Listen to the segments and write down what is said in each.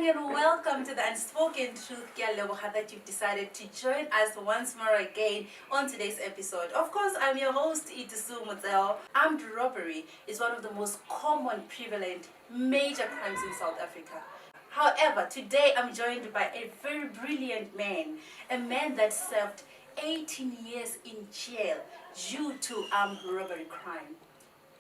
morning and welcome to the Unspoken Truth. That you've decided to join us once more again on today's episode. Of course, I'm your host, Itusu Muteo. Armed robbery is one of the most common, prevalent, major crimes in South Africa. However, today I'm joined by a very brilliant man, a man that served 18 years in jail due to armed robbery crime.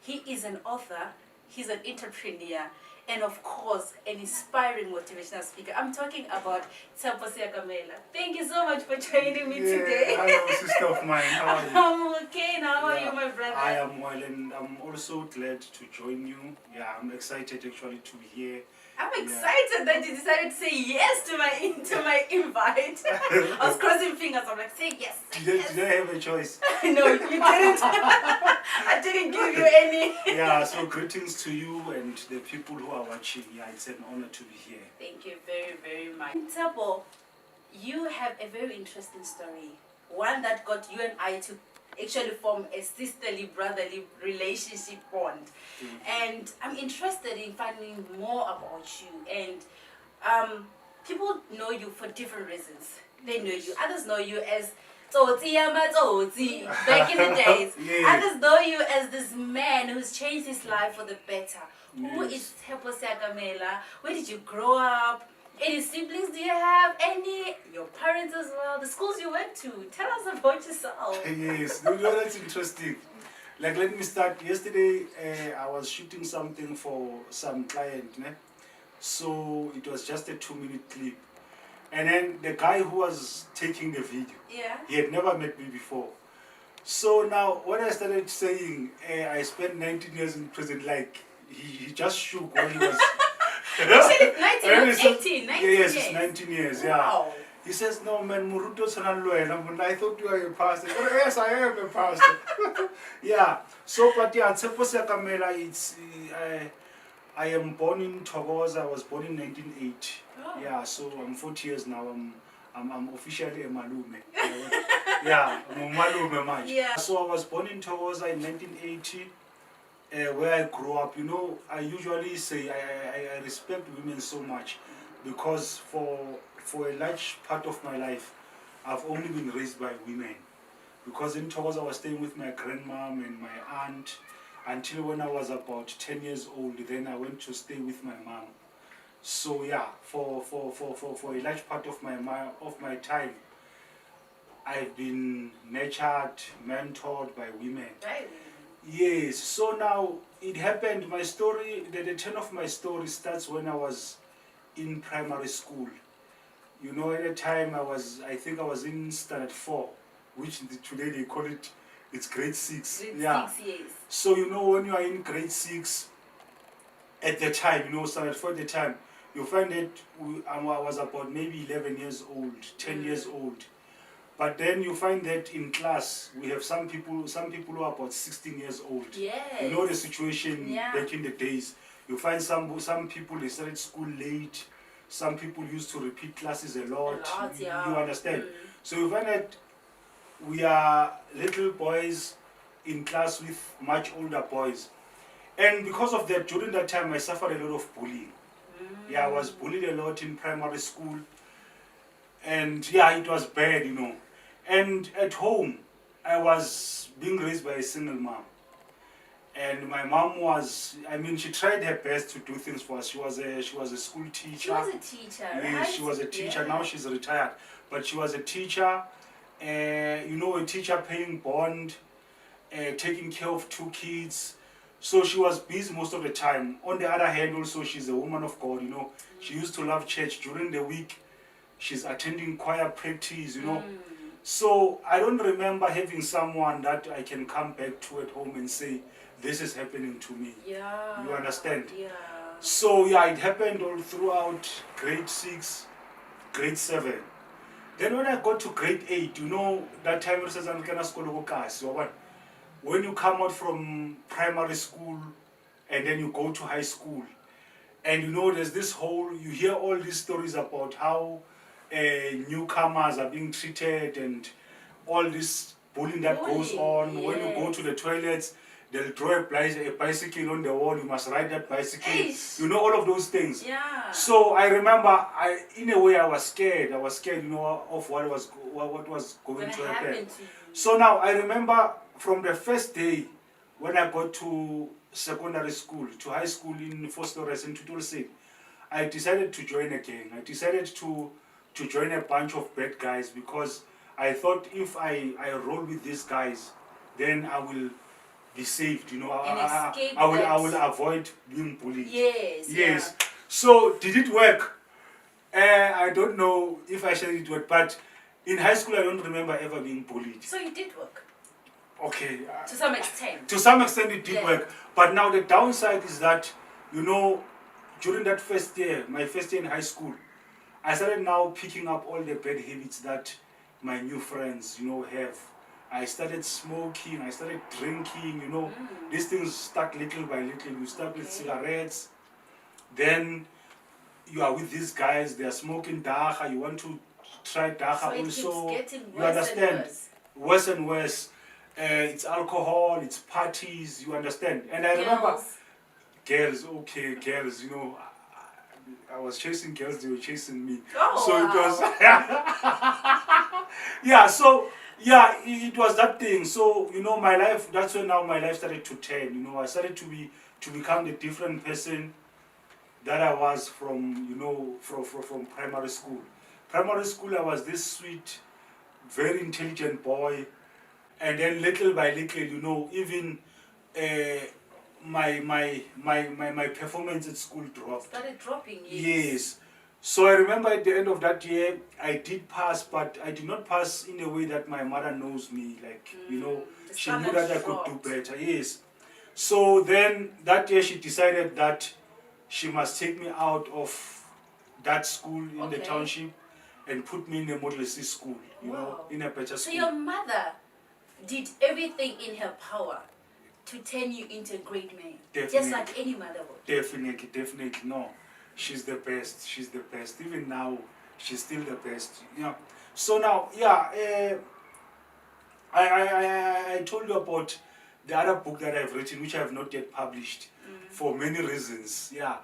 He is an author, he's an entrepreneur, and of course, an inspiring motivational speaker. I'm talking about Tshepo Seakamela. Thank you so much for joining me today. Hello, sister of mine. How are you? I'm okay. How are you, my brother? I am well, and I'm also glad to join you. Yeah, I'm excited actually to be here. I'm excited that you decided to say yes to my invite. I was crossing fingers. I'm like, say yes. Did I have a choice? No, you didn't. I didn't give you any. Yeah, so greetings to you and the people who are watching. Yeah, it's an honor to be here. Thank you very, very much. Tshepo, you have a very interesting story. One that got you and I to actually form a sisterly, brotherly relationship bond. And I'm interested in finding more about you. And people know you for different reasons. They know you. Others know you as Tsotsi Yama Tsotsi back in the days. Others know you as this man who's changed his life for the better. Who is Tshepo Seakamela? Where did you grow up? Any siblings do you have? Any? Your parents as well? The schools you went to? Tell us about yourself. Yes, that's interesting. Like, let me start. Yesterday, I was shooting something for some client. Ne? So it was just a 2-minute clip. And then the guy who was taking the video, he had never met me before. So now, when I started saying, I spent 19 years in prison, like, he just shook when he was... Actually, 19 Yes, years. it's 19 years, yeah. Wow. He says, no, man, Muruto Sanalwe. I thought you were a pastor. Yes, I am a pastor. Yeah. So, but yeah, Tshepo Seakamela, it's... I am born in Togoza. I was born in 1980. Oh. Yeah, so I'm 40 years now. I'm officially a malume. Yeah, I'm a malume man. Yeah. So I was born in Togoza in 1980, where I grew up. You know, I usually say I respect women so much because for a large part of my life, I've only been raised by women. Because in Togoza, I was staying with my grandmom and my aunt. Until when I was about 10 years old, then I went to stay with my mom. So yeah, for a large part of my time, I've been nurtured, mentored by women. Right. Yes. So now it happened. My story, the turn of my story starts when I was in primary school. You know, at the time I think I was in standard 4, which today they call it. It's grade 6. Grade 6, yes. So, you know, when you are in grade 6, at the time, you know, standard 4 at the time, you find that I was about maybe 11 years old, 10 years old. But then you find that in class, we have some people who are about 16 years old. Yes. You know the situation back in the days. You find some people, they started school late. Some people used to repeat classes a lot. You understand? So you find that we are little boys in class with much older boys. And because of that, during that time, I suffered a lot of bullying. Yeah, I was bullied a lot in primary school. And yeah, it was bad, you know. And at home, I was being raised by a single mom. And my mom was, she tried her best to do things for us. She was a school teacher. She was a teacher, right? Yeah, she was a teacher. Now she's retired. But she was a teacher. You know, a teacher paying bond, taking care of 2 kids. So she was busy most of the time. On the other hand, also, she's a woman of God, you know. She used to love church. During the week, she's attending choir practice, you know. So I don't remember having someone that I can come back to at home and say, this is happening to me. Yeah. You understand? Yeah. So yeah, it happened all throughout grade 6, grade 7. Then when I got to grade 8, you know, that time when you come out from primary school and then you go to high school, and you know there's this whole, you hear all these stories about how newcomers are being treated and all this bullying that goes on. When you go to the toilets, they'll draw a bicycle on the wall, you must ride that bicycle. Eish. You know, all of those things. Yeah. So I remember, in a way, I was scared, you know, of what was going to happen. To you. So now, I remember from the first day, when I got to secondary school, to high school in Fostores in Tutulsi, I decided to join a gang. I decided to join a bunch of bad guys because I thought if I roll with these guys, then I will be saved, you know. I will avoid being bullied. Yes. Yes. Yeah. So did it work? I don't know if I said it worked, but in high school I don't remember ever being bullied. So it did work. Okay. To some extent. To some extent it did work, but now the downside is that, you know, during that first year, my first year in high school, I started now picking up all the bad habits that my new friends, you know, have. I started smoking, I started drinking, you know. These things start little by little. You start with cigarettes, then you are with these guys, they are smoking dacha, you want to try dacha so also. It keeps getting worse, you understand? And worse. Worse and worse. It's alcohol, it's parties, you understand? And I remember, girls, you know, I was chasing girls, they were chasing me. Oh, so wow. It was, yeah, so, yeah, it was that thing. So, you know, my life, that's when now my life started to turn, you know, I started to become the different person that I was from, you know, from primary school. Primary school, I was this sweet, very intelligent boy, and then little by little, you know, even my performance at school dropped. Started dropping, yes. So I remember at the end of that year, I did pass, but I did not pass in a way that my mother knows me. Like, you know, she knew that I could do better. Yes. So then that year she decided that she must take me out of that school in the township and put me in a Model C school, you know, in a better school. So your mother did everything in her power to turn you into a great man. Definitely. Just like any mother would. Definitely, no. She's the best. She's the best. Even now, she's still the best. Yeah. So now, yeah, I told you about the other book that I've written, which I have not yet published, for many reasons. Yeah,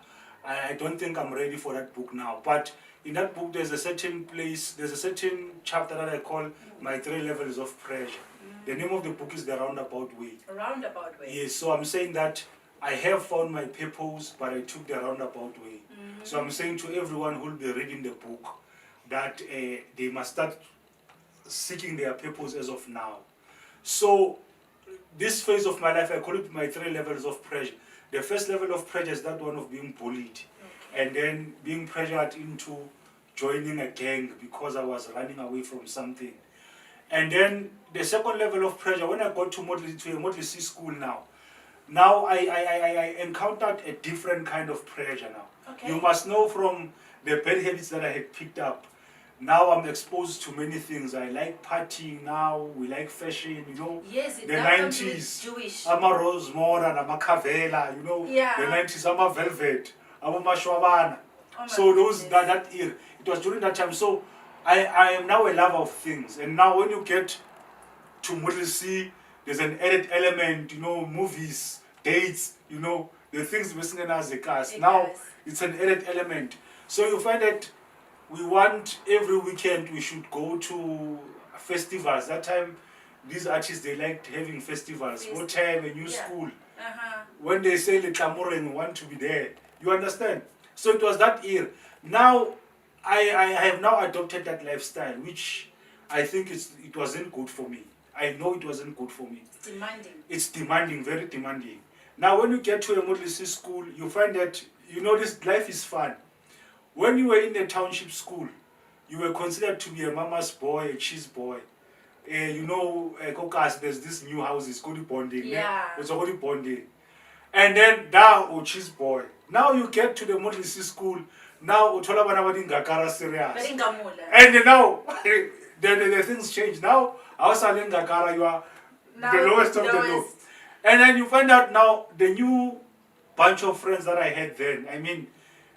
I don't think I'm ready for that book now. But in that book, there's a certain place, there's a certain chapter that I call My 3 Levels of Pressure. The name of the book is The Roundabout Way. Roundabout Way. Yes, so I'm saying that I have found my purpose, but I took the roundabout way. So I'm saying to everyone who will be reading the book that they must start seeking their purpose as of now. So this phase of my life, I call it my 3 levels of pressure. The first level of pressure is that one of being bullied, and then being pressured into joining a gang because I was running away from something. And then the second level of pressure, when I got to a Model C school now I encountered a different kind of pressure now. You must know from the bad habits that I had picked up. Now I'm exposed to many things. I like partying now, we like fashion, you know. Yes, the 90s. Jewish. I'm a Rosemora, I'm a Cavella, you know. Yeah. The 90s, I'm a Velvet, I'm a Mashwabana. So those that year, it was during that time. So I am now a lover of things. And now when you get to Model C, there's an added element, you know, movies, dates, you know, the things missing in as a cast. Now it's an added element. So you find that we want every weekend we should go to festivals. That time, these artists, they liked having festivals. What time, a new school. When they say the Tamuren, we want to be there. You understand? So it was that year. Now, I have now adopted that lifestyle, which I think it wasn't good for me. I know it wasn't good for me. It's demanding. It's demanding, very demanding. Now, when you get to a Model C school, you find that, you know, this life is fun. When you were in a township school, you were considered to be a mama's boy, a cheese boy. You know, Kokas, there's this new house, it's called bonding. Yeah. It's called bonding. And then, now, cheese boy. Now you get to the Model C school, now, Utola Banabadi Ngakara serious. And now, the things change. Now, outside in Ngakara, you are the lowest of the low. And then you find out now, the new bunch of friends that I had then, I mean,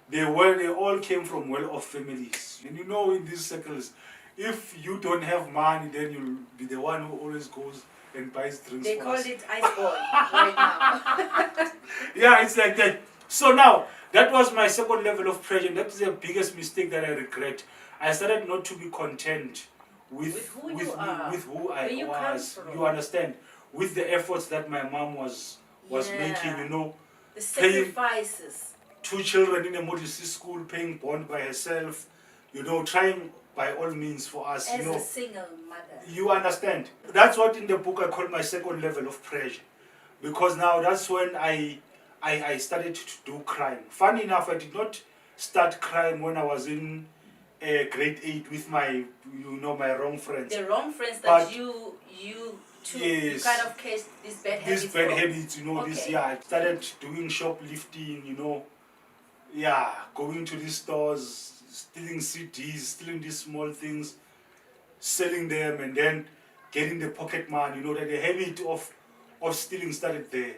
they all came from well-off families. And you know, in these circles, if you don't have money, then you'll be the one who always goes and buys drinks They for call us. it ice ball right now. Yeah, it's like that. So now, that was my second level of pressure. And that's the biggest mistake that I regret. I started not to be content with who you are, with who I where you come was. from. You understand? With the efforts that my mom was making, you know. The sacrifices. 2 children in a model C school, paying bond by herself, you know, trying by all means for us. As you know, a single mother. You understand? That's what in the book I call my second level of pressure. Because now that's when I started to do crime. Funny enough, I did not start crime when I was in grade 8 with my, my wrong friends. The wrong friends But that you took, yes, you kind of catch these bad habits. These bad habits, Okay. I started doing shoplifting, going to these stores, stealing CDs, stealing these small things, selling them, and then getting the pocket money. That the habit of stealing started there.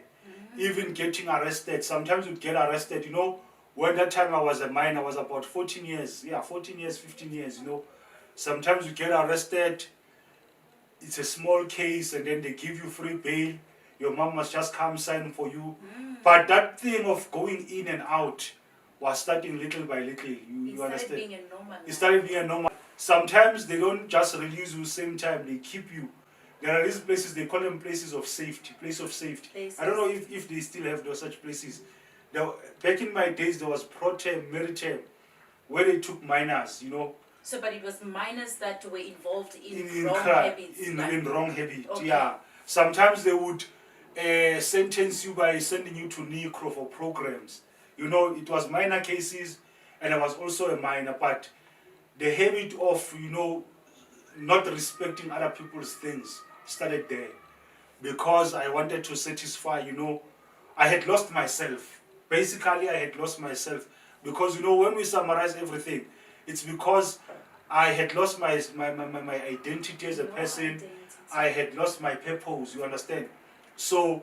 Even getting arrested. Sometimes you'd get arrested, When that time I was a minor, I was about 14 years. Yeah, 14 years, 15 years, Sometimes you get arrested. It's a small case, and then they give you free bail. Your mom must just come sign for you. But that thing of going in and out was starting little by little. You understand? It started being a normal. Sometimes they don't just release you same time, they keep you. There are these places, they call them places of safety, place of safety. Places. I don't know if they still have those such places. Back in my days, there was pro-term, meri-term, where they took minors, So, but it was minors that were involved in wrong habits. In wrong habit, Okay. yeah. Sometimes they would sentence you by sending you to NECRO for programs. It was minor cases, and I was also a minor, but the habit of, not respecting other people's things started there. Because I wanted to satisfy, I had lost myself. Basically, I had lost myself. Because, when we summarize everything, it's because I had lost my identity as a person. I had lost my purpose, you understand? So,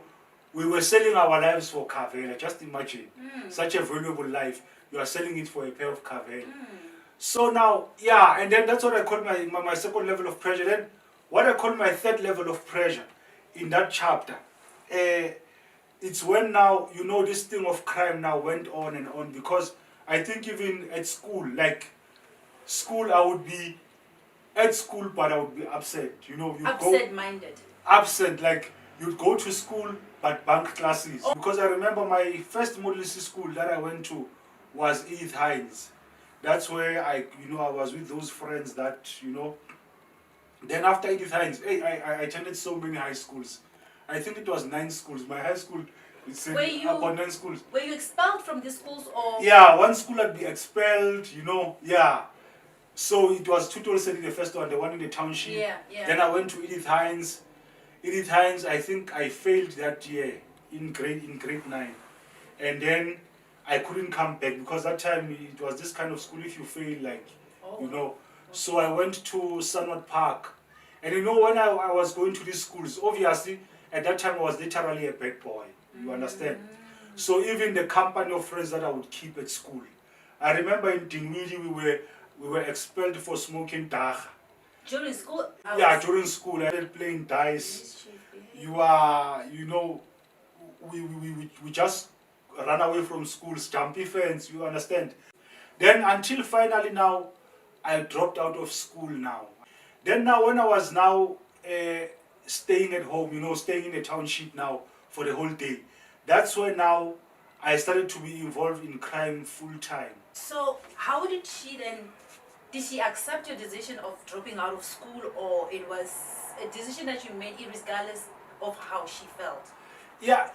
we were selling our lives for Kavela. Just imagine. Such a valuable life. You are selling it for a pair of Kavela. So now, and then that's what I call my second level of pressure. Then, what I call my third level of pressure in that chapter, it's when now, this thing of crime now went on and on. Because I think even at school, I would be at school, but I would be upset. Upset-minded. Absent, like you'd go to school, but bunk classes. Because I remember my first model C school that I went to was Edith Hines. That's where I was with those friends that, Then after Edith Hines, I attended so many high schools. I think it was 9 schools. My high school, it's about 9 schools. Were you expelled from the schools or? Yeah, one school had been expelled, So it was Tuttle City, the first one, the one in the township. Yeah. Then I went to Edith Hines. Edith Hines, I think I failed that year in grade 9. And then I couldn't come back because that time it was this kind of school if you fail, So I went to Sunward Park. And when I was going to these schools, obviously at that time I was literally a bad boy. You understand? So even the company of friends that I would keep at school. I remember in Dinwili we were expelled for smoking dagga. During school? During school I started playing dice. We just run away from schools, jumpy fence, you understand? Then until finally now, I dropped out of school now. Then now when I was now staying at home, staying in the township now for the whole day, that's when now I started to be involved in crime full time. So how did she accept your decision of dropping out of school, or it was a decision that you made regardless of how she felt? Yeah,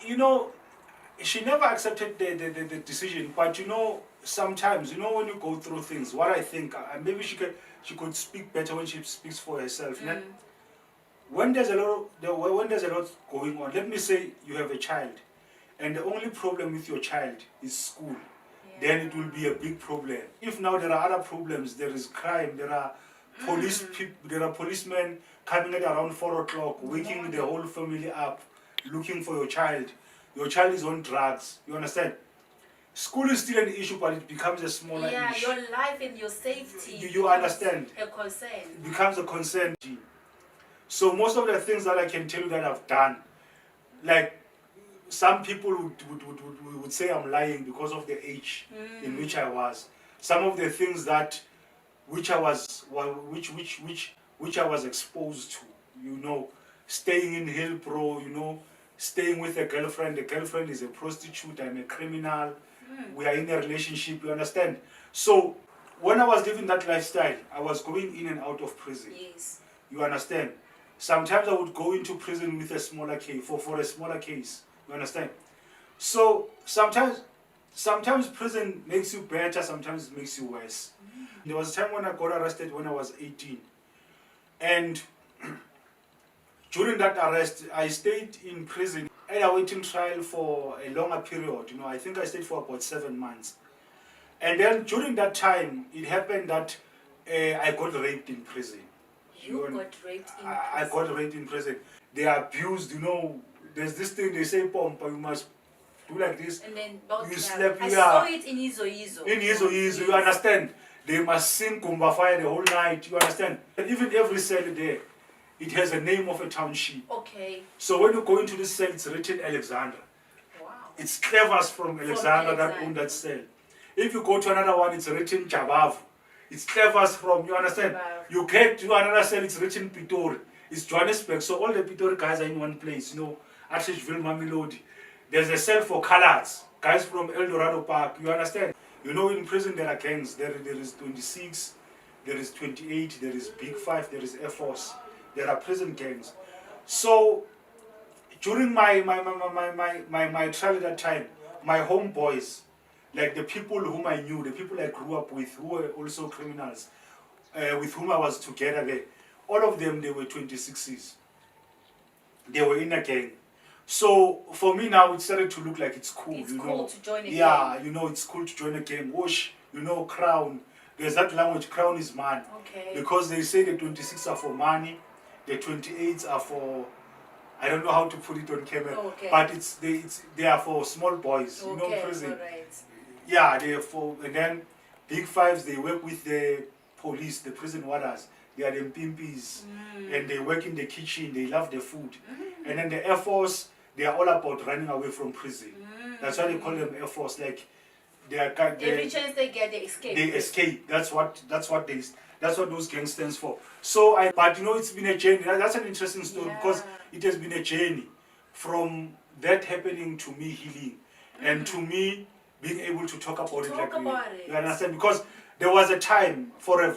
she never accepted the decision, but sometimes, when you go through things, what I think, maybe she could speak better when she speaks for herself. When there's a lot going on, let me say you have a child, and the only problem with your child is school, then it will be a big problem. If now there are other problems, there is crime, there are there are policemen coming at around 4 o'clock, waking the whole family up, looking for your child. Your child is on drugs. You understand? School is still an issue, but it becomes a smaller issue. Your life and your safety. You understand? A concern. It becomes a concern. So most of the things that I can tell you that I've done, like some people would say I'm lying because of the age in which I was. Some of the things that which I was exposed to, you know, staying in Hillbro, you know, staying with a girlfriend. The girlfriend is a prostitute. I'm a criminal. We are in a relationship. You understand? So when I was living that lifestyle, I was going in and out of prison. Yes. You understand? Sometimes I would go into prison with a smaller case for a smaller case. You understand? So sometimes prison makes you better, sometimes it makes you worse. There was a time when I got arrested when I was 18. And during that arrest, I stayed in prison and I waiting trial for a longer period. You know, I think I stayed for about 7 months. And then during that time, it happened that I got raped in prison. You got raped in prison? I got raped in prison. They abused, you know, there's this thing they say, Pompa, you must do like this. And then you slap, I saw it in Izo. In Izo, you understand? They must sing Kumba Fire the whole night, you understand? And even every cell there, it has a name of a township. Okay. So when you go into this cell, it's written Alexandra. Wow. It's clevers from Alexandra that own that cell. If you go to another one, it's written Jabavu. It's clevers from, you understand? Jabavu. You get to another cell, it's written Pitori. It's Johannesburg. So all the Pitori guys are in one place, you know, Atchishville, Mamelodi. There's a cell for colors, guys from El Dorado Park, you understand? You know, in prison there are gangs. There is 26, there is 28, there is Big 5, there is Air Force. There are prison gangs. So during my trial at that time, my homeboys, like the people whom I knew, the people I grew up with, who were also criminals, with whom I was together there, all of them, they were 26s. They were in a gang. So for me now, it started to look like it's cool. It's you cool know? to join a gang. Yeah, you know, it's cool to join a gang. Whoosh, you know, crown. There's that language, crown is man. Okay. Because they say the 26 are for money, the 28s are for, I don't know how to put it on camera, Okay. but they are for small boys, you know, prison. Right. Yeah, they are for, and then Big 5s, they work with the police, the prison warders. They are the pimpis, and they work in the kitchen, they love the food. And then the Air Force, they are all about running away from prison. That's why they call them Air Force. Like they are every chance they get, they escape. They escape. That's what those gangs stands for. So but you know, it's been a journey. That's an interesting story because it has been a journey from that happening to me healing and to me being able to talk about it like you understand? Because there was a time for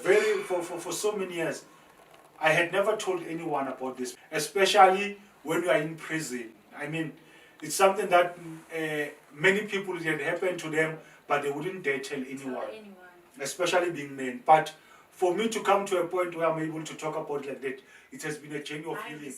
so many years I had never told anyone about this, especially when you are in prison. I mean, it's something that many people, it had happened to them, but they wouldn't dare tell anyone, especially being men. But for me to come to a point where I'm able to talk about it like that, it has been a journey of healing.